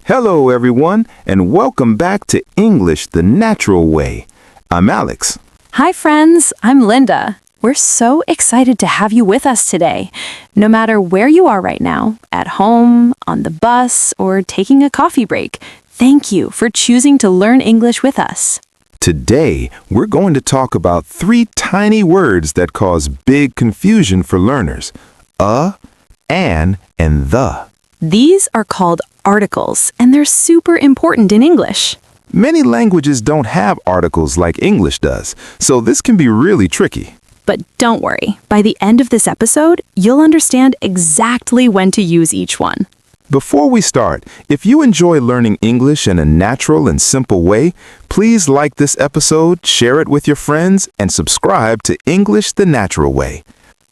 Hello, everyone, and welcome back to English the Natural Way. I'm Alex. Hi, friends. I'm Linda. We're so excited to have you with us today. No matter where you are right now, at home, on the bus, or taking a coffee break, thank you for choosing to learn English with us. Today, we're going to talk about three tiny words that cause big confusion for learners. An, and the. These are called articles, and they're super important in English. Many languages don't have articles like English does, so this can be really tricky. But don't worry, by the end of this episode, you'll understand exactly when to use each one. Before we start, if you enjoy learning English in a natural and simple way, please like this episode, share it with your friends, and subscribe to English the Natural Way.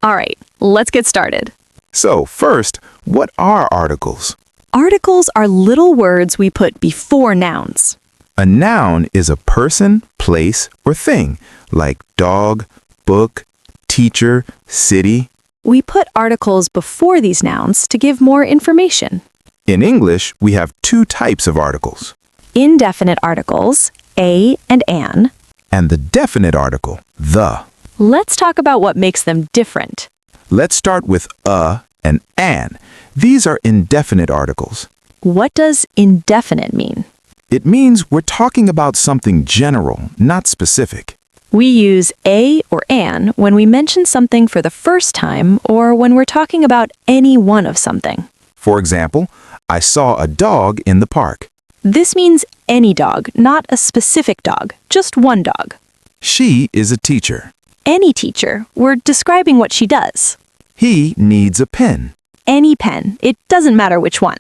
All right, let's get started. So, first, what are articles? Articles are little words we put before nouns. A noun is a person, place, or thing, like dog, book, teacher, city. We put articles before these nouns to give more information. In English, we have two types of articles. Indefinite articles, a and an. And the definite article, the. Let's talk about what makes them different. Let's start with a and an. These are indefinite articles. What does indefinite mean? It means we're talking about something general, not specific. We use a or an when we mention something for the first time or when we're talking about any one of something. For example, I saw a dog in the park. This means any dog, not a specific dog, just one dog. She is a teacher. Any teacher, we're describing what she does. He needs a pen. Any pen, it doesn't matter which one.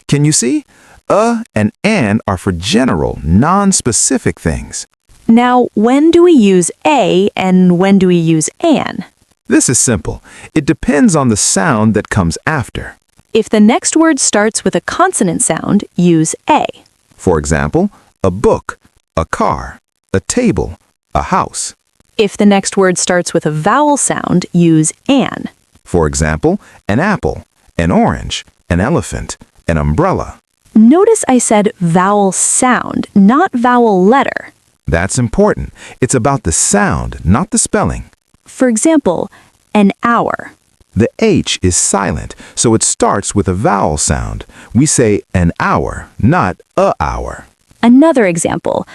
Can you see? A and an are for general, non-specific things. Now, when do we use a and when do we use an? This is simple. It depends on the sound that comes after. If the next word starts with a consonant sound, use a. For example, a book, a car, a table, a house. If the next word starts with a vowel sound, use an. For example, an apple, an orange, an elephant, an umbrella. Notice I said vowel sound, not vowel letter. That's important. It's about the sound, not the spelling. For example, an hour. The H is silent, so it starts with a vowel sound. We say an hour, not a hour. Another example,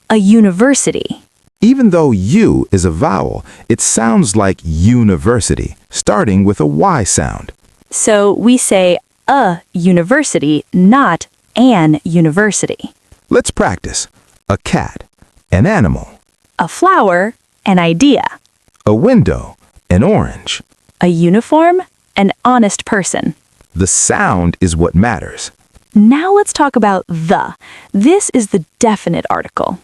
a university. Even though U is a vowel, it sounds like university, starting with a Y sound. So we say a university, not an university. Let's practice. A cat, an animal. A flower, an idea. A window, an orange. A uniform, an honest person. The sound is what matters. Now let's talk about the. This is the definite article.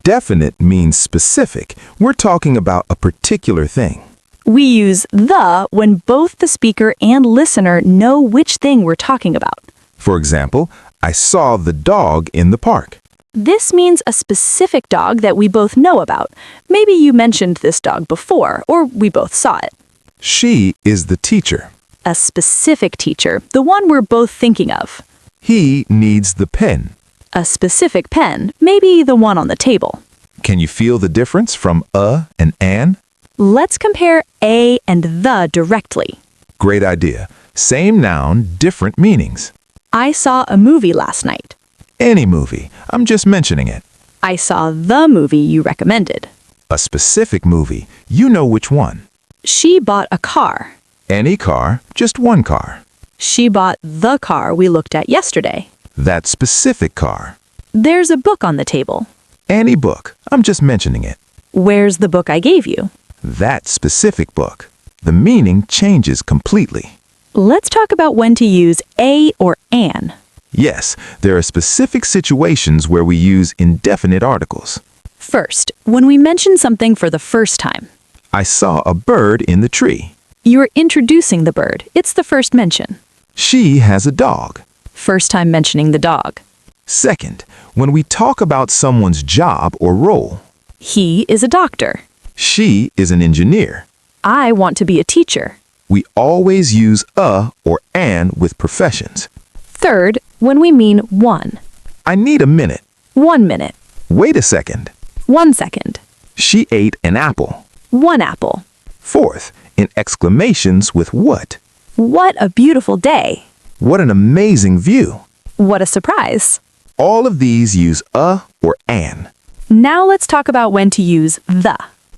Definite means specific. We're talking about a particular thing. We use the when both the speaker and listener know which thing we're talking about. For example, I saw the dog in the park. This means a specific dog that we both know about. Maybe you mentioned this dog before, or we both saw it. She is the teacher. A specific teacher, the one we're both thinking of. He needs the pen. A specific pen, maybe the one on the table. Can you feel the difference from a and an? Let's compare a and the directly. Great idea. Same noun, different meanings. I saw a movie last night. Any movie. I'm just mentioning it. I saw the movie you recommended. A specific movie. You know which one. She bought a car. Any car, just one car. She bought the car we looked at yesterday. That specific car. There's a book on the table. Any book. I'm just mentioning it. Where's the book I gave you? That specific book. The meaning changes completely. Let's talk about when to use a or an. Yes, there are specific situations where we use indefinite articles. First, when we mention something for the first time. I saw a bird in the tree. You're introducing the bird. It's the first mention. She has a dog. First time mentioning the dog. Second, when we talk about someone's job or role. He is a doctor. She is an engineer. I want to be a teacher. We always use a or an with professions. Third, when we mean one. I need a minute. 1 minute. Wait a second. 1 second. She ate an apple. 1 apple. Fourth, in exclamations with what? What a beautiful day. What an amazing view. What a surprise. All of these use a or an. Now let's talk about when to use the.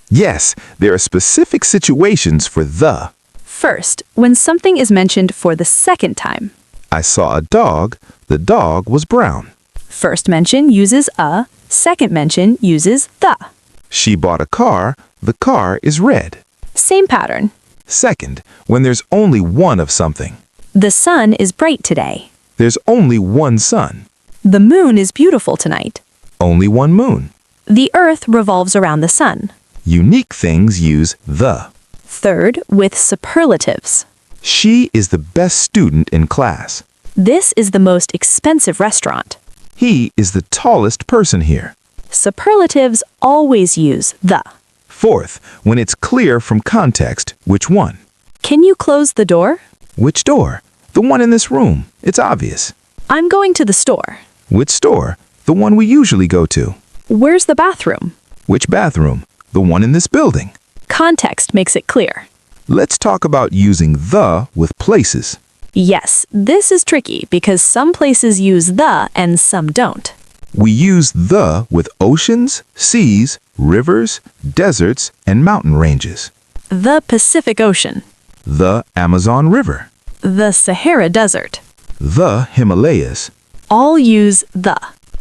Yes, there are specific situations for the. First, when something is mentioned for the second time. I saw a dog. The dog was brown. First mention uses a, second mention uses the. She bought a car. The car is red. Same pattern. Second, when there's only one of something. The sun is bright today. There's only one sun. The moon is beautiful tonight. Only one moon. The earth revolves around the sun. Unique things use the. Third, with superlatives. She is the best student in class. This is the most expensive restaurant. He is the tallest person here. Superlatives always use the. Fourth, when it's clear from context, which one? Can you close the door? Which door? The one in this room. It's obvious. I'm going to the store. Which store? The one we usually go to. Where's the bathroom? Which bathroom? The one in this building. Context makes it clear. Let's talk about using the with places. Yes, this is tricky because some places use the and some don't. We use the with oceans, seas, rivers, deserts, and mountain ranges. The Pacific Ocean. The Amazon River. The Sahara Desert. The Himalayas. All use the.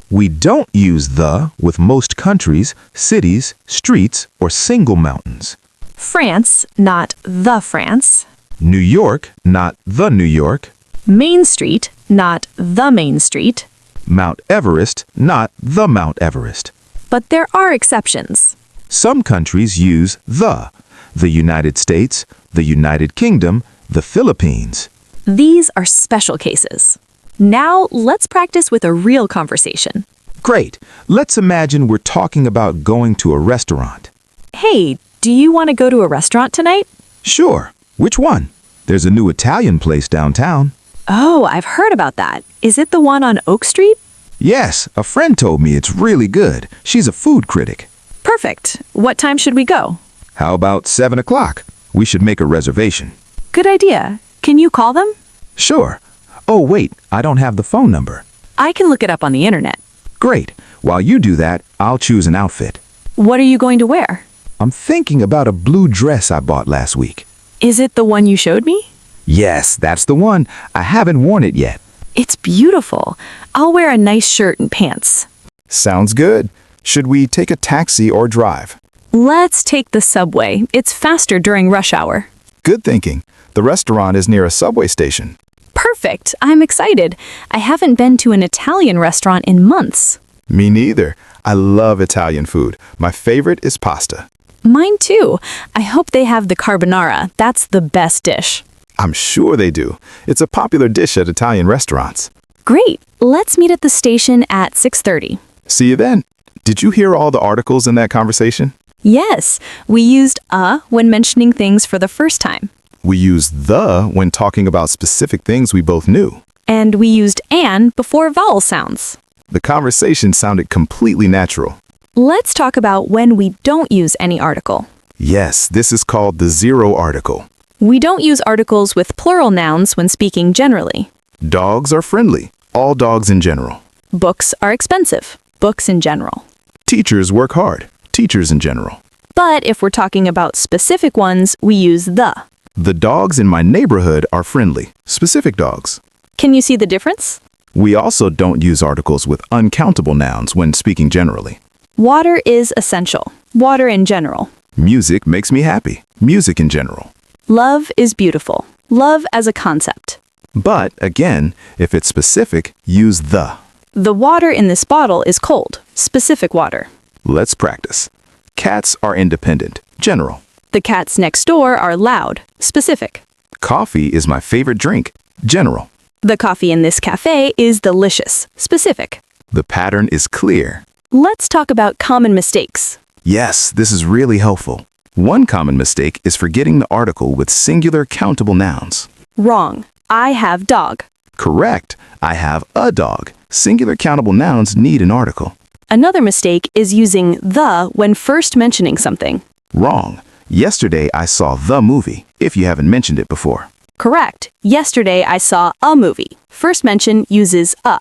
We don't use the with most countries, cities, streets, or single mountains. France, not the France. New York, not the New York. Main Street, not the Main Street. Mount Everest, not the Mount Everest. But there are exceptions. Some countries use the United States, the United Kingdom, the Philippines. These are special cases. Now let's practice with a real conversation. Great. Let's imagine we're talking about going to a restaurant. Hey, do you want to go to a restaurant tonight? Sure. Which one? There's a new Italian place downtown. Oh, I've heard about that. Is it the one on Oak Street? Yes, a friend told me it's really good. She's a food critic. Perfect. What time should we go? How about 7 o'clock? We should make a reservation. Good idea. Can you call them? Sure. Oh, wait, I don't have the phone number. I can look it up on the internet. Great. While you do that, I'll choose an outfit. What are you going to wear? I'm thinking about a blue dress I bought last week. Is it the one you showed me? Yes, that's the one. I haven't worn it yet. It's beautiful. I'll wear a nice shirt and pants. Sounds good. Should we take a taxi or drive? Let's take the subway. It's faster during rush hour. Good thinking. The restaurant is near a subway station. Perfect. I'm excited. I haven't been to an Italian restaurant in months. Me neither. I love Italian food. My favorite is pasta. Mine too. I hope they have the carbonara. That's the best dish. I'm sure they do. It's a popular dish at Italian restaurants. Great. Let's meet at the station at 6:30. See you then. Did you hear all the articles in that conversation? Yes, we used a when mentioning things for the first time. We used the when talking about specific things we both knew. And we used an before vowel sounds. The conversation sounded completely natural. Let's talk about when we don't use any article. Yes, this is called the zero article. We don't use articles with plural nouns when speaking generally. Dogs are friendly. All dogs in general. Books are expensive. Books in general. Teachers work hard. Teachers in general. But if we're talking about specific ones, we use the. The dogs in my neighborhood are friendly. Specific dogs. Can you see the difference? We also don't use articles with uncountable nouns when speaking generally. Water is essential. Water in general. Music makes me happy. Music in general. Love is beautiful. Love as a concept. But, again, if it's specific, use the. The water in this bottle is cold. Specific water. Let's practice. Cats are independent. General. The cats next door are loud. Specific. Coffee is my favorite drink. General. The coffee in this cafe is delicious. Specific. The pattern is clear. Let's talk about common mistakes. Yes, this is really helpful. One common mistake is forgetting the article with singular countable nouns. Wrong. I have dog. Correct. I have a dog. Singular countable nouns need an article. Another mistake is using the when first mentioning something. Wrong. Yesterday I saw the movie, if you haven't mentioned it before. Correct. Yesterday I saw a movie. First mention uses a.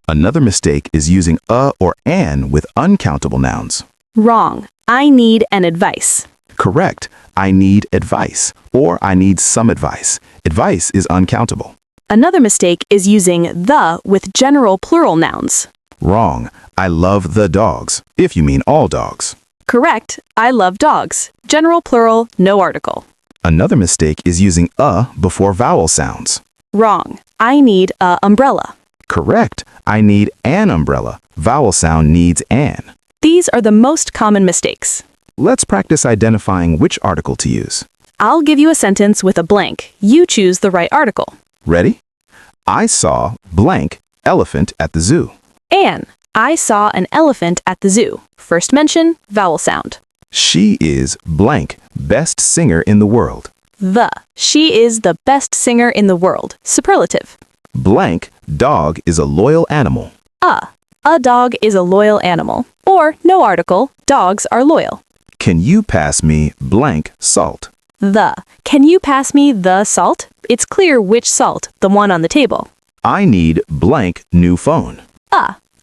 Another mistake is using a or an with uncountable nouns. Wrong. I need an advice. Correct. I need advice, or I need some advice. Advice is uncountable. Another mistake is using the with general plural nouns. Wrong. I love the dogs, if you mean all dogs. Correct. I love dogs. General plural, no article. Another mistake is using a before vowel sounds. Wrong. I need a umbrella. Correct. I need an umbrella. Vowel sound needs an. These are the most common mistakes. Let's practice identifying which article to use. I'll give you a sentence with a blank. You choose the right article. Ready? I saw blank elephant at the zoo. Anne. I saw an elephant at the zoo. First mention, vowel sound. She is blank best singer in the world. The. She is the best singer in the world. Superlative. Blank dog is a loyal animal. A dog is a loyal animal. Or, no article, dogs are loyal. Can you pass me blank salt? The. Can you pass me the salt? It's clear which salt, the one on the table. I need blank new phone.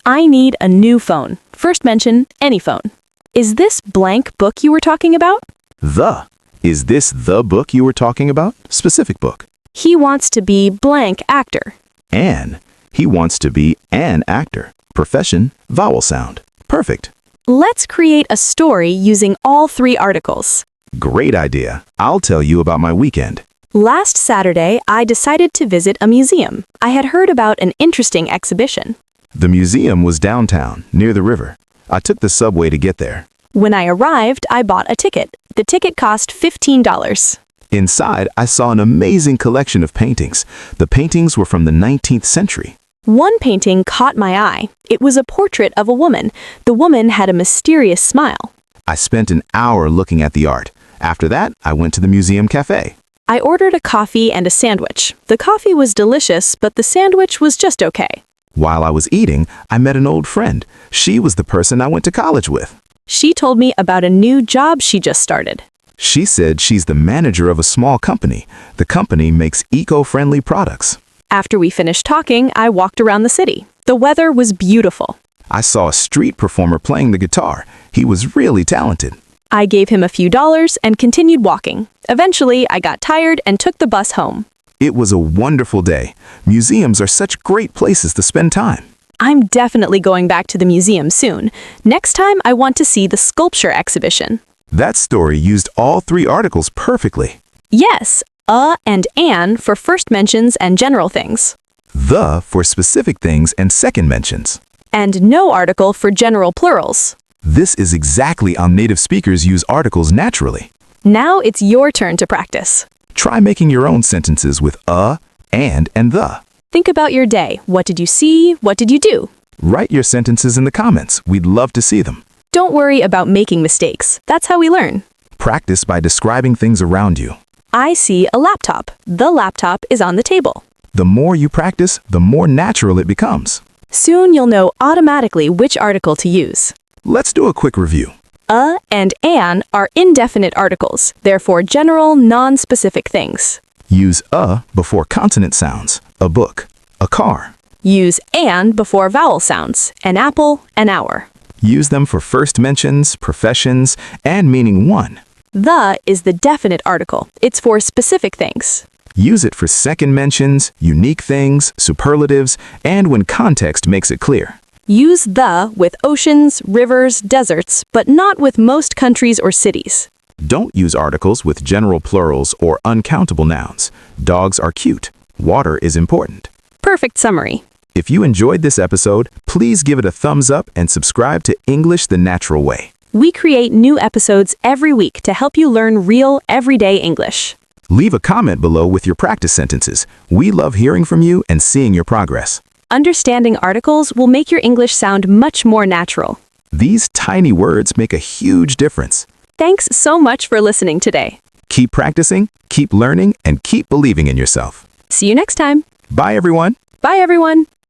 I need a new phone. First mention, any phone. Is this blank book you were talking about? The. Is this the book you were talking about? Specific book. He wants to be blank actor. An. He wants to be an actor. Profession, vowel sound. Perfect. Let's create a story using all three articles. Great idea. I'll tell you about my weekend. Last Saturday, I decided to visit a museum. I had heard about an interesting exhibition. The museum was downtown, near the river. I took the subway to get there. When I arrived, I bought a ticket. The ticket cost $15. Inside, I saw an amazing collection of paintings. The paintings were from the 19th century. One painting caught my eye. It was a portrait of a woman. The woman had a mysterious smile. I spent an hour looking at the art. After that, I went to the museum cafe. I ordered a coffee and a sandwich. The coffee was delicious, but the sandwich was just okay. While I was eating, I met an old friend. She was the person I went to college with. She told me about a new job she just started. She said she's the manager of a small company. The company makes eco-friendly products. After we finished talking, I walked around the city. The weather was beautiful. I saw a street performer playing the guitar. He was really talented. I gave him a few dollars and continued walking. Eventually, I got tired and took the bus home. It was a wonderful day. Museums are such great places to spend time. I'm definitely going back to the museum soon. Next time, I want to see the sculpture exhibition. That story used all three articles perfectly. Yes, and an for first mentions and general things. The for specific things and second mentions. And no article for general plurals. This is exactly how native speakers use articles naturally. Now it's your turn to practice. Try making your own sentences with a, and the. Think about your day. What did you see? What did you do? Write your sentences in the comments. We'd love to see them. Don't worry about making mistakes. That's how we learn. Practice by describing things around you. I see a laptop. The laptop is on the table. The more you practice, the more natural it becomes. Soon you'll know automatically which article to use. Let's do a quick review. And an are indefinite articles, therefore general, non-specific things. Use a before consonant sounds, a book, a car. Use an before vowel sounds, an apple, an hour. Use them for first mentions, professions, and meaning one. The is the definite article. It's for specific things. Use it for second mentions, unique things, superlatives, and when context makes it clear. Use the with oceans, rivers, deserts, but not with most countries or cities. Don't use articles with general plurals or uncountable nouns. Dogs are cute. Water is important. Perfect summary. If you enjoyed this episode, please give it a thumbs up and subscribe to English the Natural Way. We create new episodes every week to help you learn real, everyday English. Leave a comment below with your practice sentences. We love hearing from you and seeing your progress. Understanding articles will make your English sound much more natural. These tiny words make a huge difference. Thanks so much for listening today. Keep practicing, keep learning, and keep believing in yourself. See you next time. Bye, everyone. Bye, everyone.